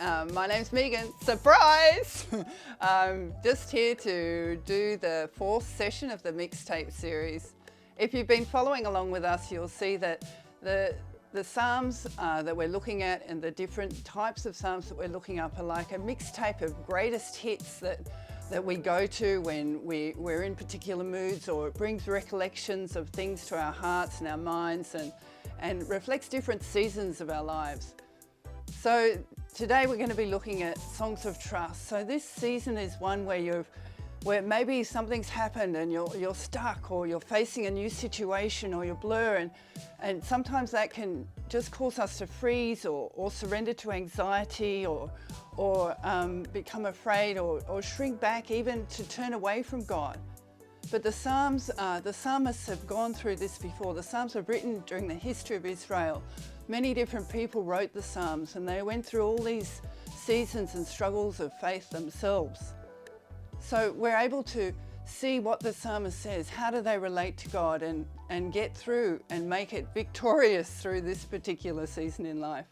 My name's Megan. Surprise! I'm just here to do the fourth session of the mixtape series. If you've been following along with us, you'll see that the Psalms that we're looking at and the different types of Psalms that we're looking up are like a mixtape of greatest hits that we go to when we're in particular moods, or it brings recollections of things to our hearts and our minds and reflects different seasons of our lives. So today we're going to be looking at songs of trust. So this season is one where maybe something's happened and you're stuck, or you're facing a new situation, or you're blur, and sometimes that can just cause us to freeze or surrender to anxiety or become afraid or shrink back, even to turn away from God. But the psalmists have gone through this before. The Psalms were written during the history of Israel. Many different people wrote the Psalms, and they went through all these seasons and struggles of faith themselves. So we're able to see what the psalmist says. How do they relate to God and get through and make it victorious through this particular season in life?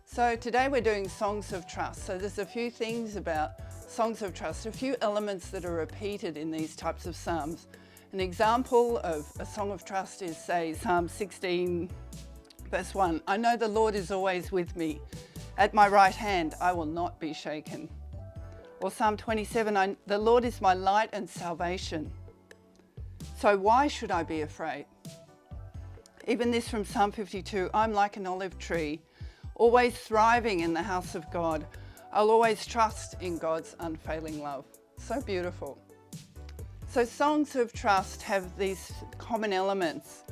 So today we're doing songs of trust. So there's a few things about songs of trust, a few elements that are repeated in these types of psalms. An example of a song of trust is, say, Psalm 16, verse 1. I know the Lord is always with me. At my right hand, I will not be shaken. Or Psalm 27, the Lord is my light and salvation. So why should I be afraid? Even this from Psalm 52, I'm like an olive tree, always thriving in the house of God. I'll always trust in God's unfailing love. So beautiful. So songs of trust have these common elements.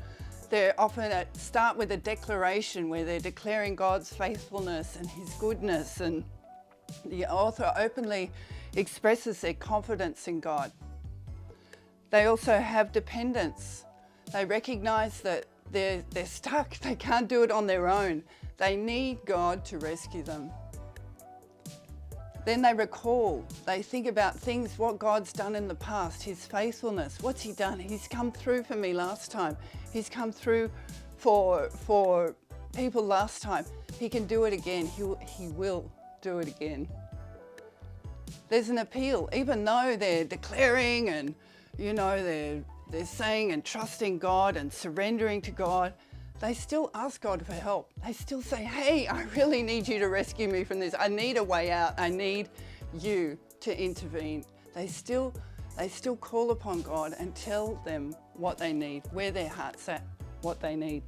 They often start with a declaration where they're declaring God's faithfulness and His goodness, and the author openly expresses their confidence in God. They also have dependence. They recognize that they're stuck. They can't do it on their own. They need God to rescue them. Then they recall. They think about things, what God's done in the past, His faithfulness. What's He done? He's come through for me last time. He's come through for people last time. He can do it again. He will do it again. There's an appeal, even though they're declaring and they're saying and trusting God and surrendering to God, they still ask God for help. They still say, hey, I really need you to rescue me from this. I need a way out. I need you to intervene. They still call upon God and tell them what they need, where their heart's at, what they need.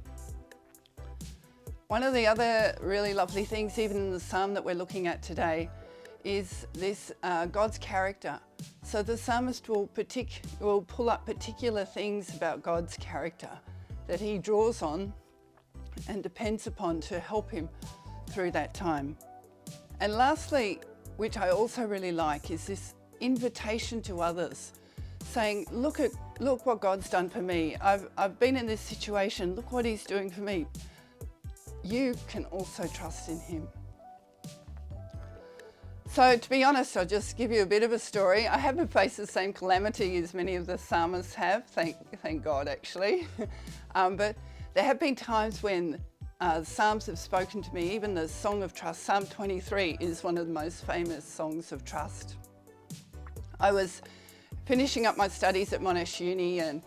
One of the other really lovely things, even in the psalm that we're looking at today, is this God's character. So the psalmist will pull up particular things about God's character that he draws on and depends upon to help him through that time. And lastly, which I also really like, is this invitation to others, saying, look what God's done for me. I've been in this situation. Look what He's doing for me. You can also trust in Him. So to be honest, I'll just give you a bit of a story. I haven't faced the same calamity as many of the psalmists have, thank God actually. But there have been times when psalms have spoken to me, even the Song of Trust. Psalm 23 is one of the most famous songs of trust. I was finishing up my studies at Monash Uni, and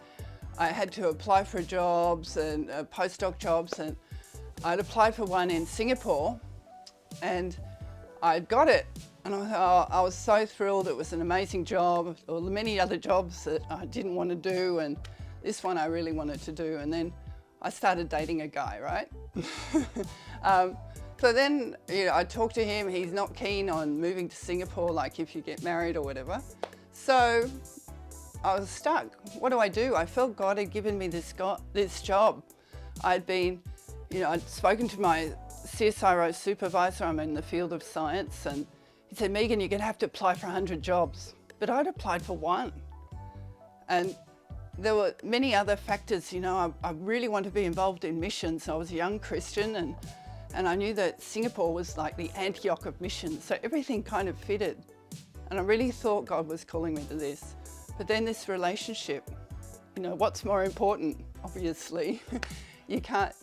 I had to apply for jobs and postdoc jobs, and I'd applied for one in Singapore and I'd got it. And I was so thrilled. It was an amazing job. There were many other jobs that I didn't want to do, and this one I really wanted to do. And then I started dating a guy, right? So then, I talked to him. He's not keen on moving to Singapore, like if you get married or whatever. So I was stuck. What do? I felt God had given me this job. I'd spoken to my CSIRO supervisor. I'm in the field of science, and he said, Megan, you're going to have to apply for 100 jobs. But I'd applied for one. And there were many other factors. I really wanted to be involved in missions. I was a young Christian, and I knew that Singapore was like the Antioch of missions. So everything kind of fitted. And I really thought God was calling me to this. But then this relationship, what's more important? Obviously, you can't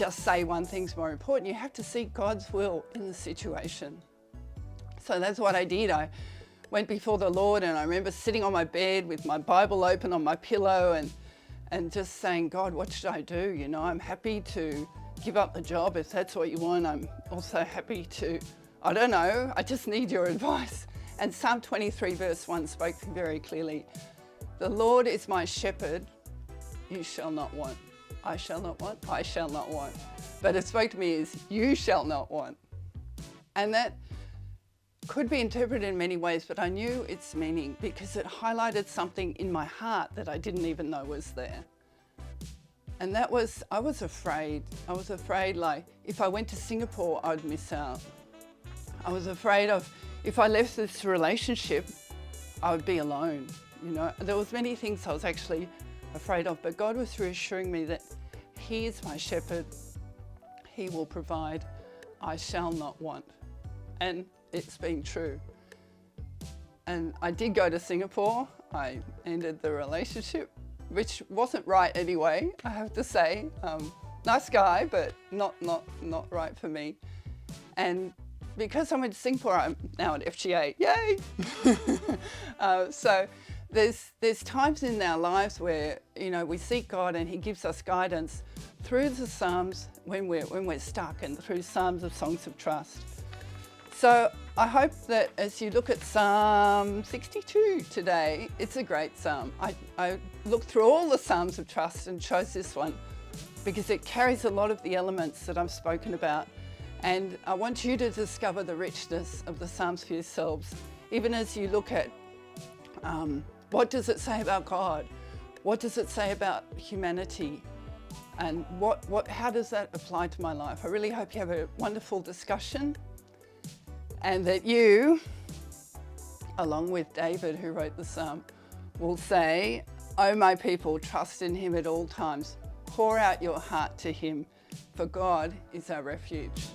just say one thing's more important. You have to seek God's will in the situation. So that's what I did. I went before the Lord, and I remember sitting on my bed with my Bible open on my pillow and just saying, God, what should I do? You know, I'm happy to give up the job if that's what you want. I'm also happy to, I don't know, I just need your advice. And Psalm 23 verse 1 spoke very clearly. The Lord is my shepherd, you shall not want. I shall not want, I shall not want. But it spoke to me as you shall not want. And that could be interpreted in many ways, but I knew its meaning because it highlighted something in my heart that I didn't even know was there. And that was, I was afraid. I was afraid, like, if I went to Singapore, I'd miss out. I was afraid of, if I left this relationship, I would be alone. You know, there was many things I was actually afraid of, but God was reassuring me that He is my shepherd. He will provide. I shall not want. And it's been true. And I did go to Singapore. I ended the relationship, which wasn't right anyway, I have to say. Nice guy, but not right for me. And because I went to Singapore, I'm now at FGA, yay! So there's times in our lives where, you know, we seek God and He gives us guidance through the Psalms when we're stuck, and through Psalms of songs of trust. So I hope that as you look at Psalm 62 today, it's a great psalm. I looked through all the Psalms of trust and chose this one because it carries a lot of the elements that I've spoken about. And I want you to discover the richness of the Psalms for yourselves, even as you look at what does it say about God? What does it say about humanity? And how does that apply to my life? I really hope you have a wonderful discussion, and that you, along with David, who wrote the psalm, will say, "O my people, trust in Him at all times. Pour out your heart to Him, for God is our refuge."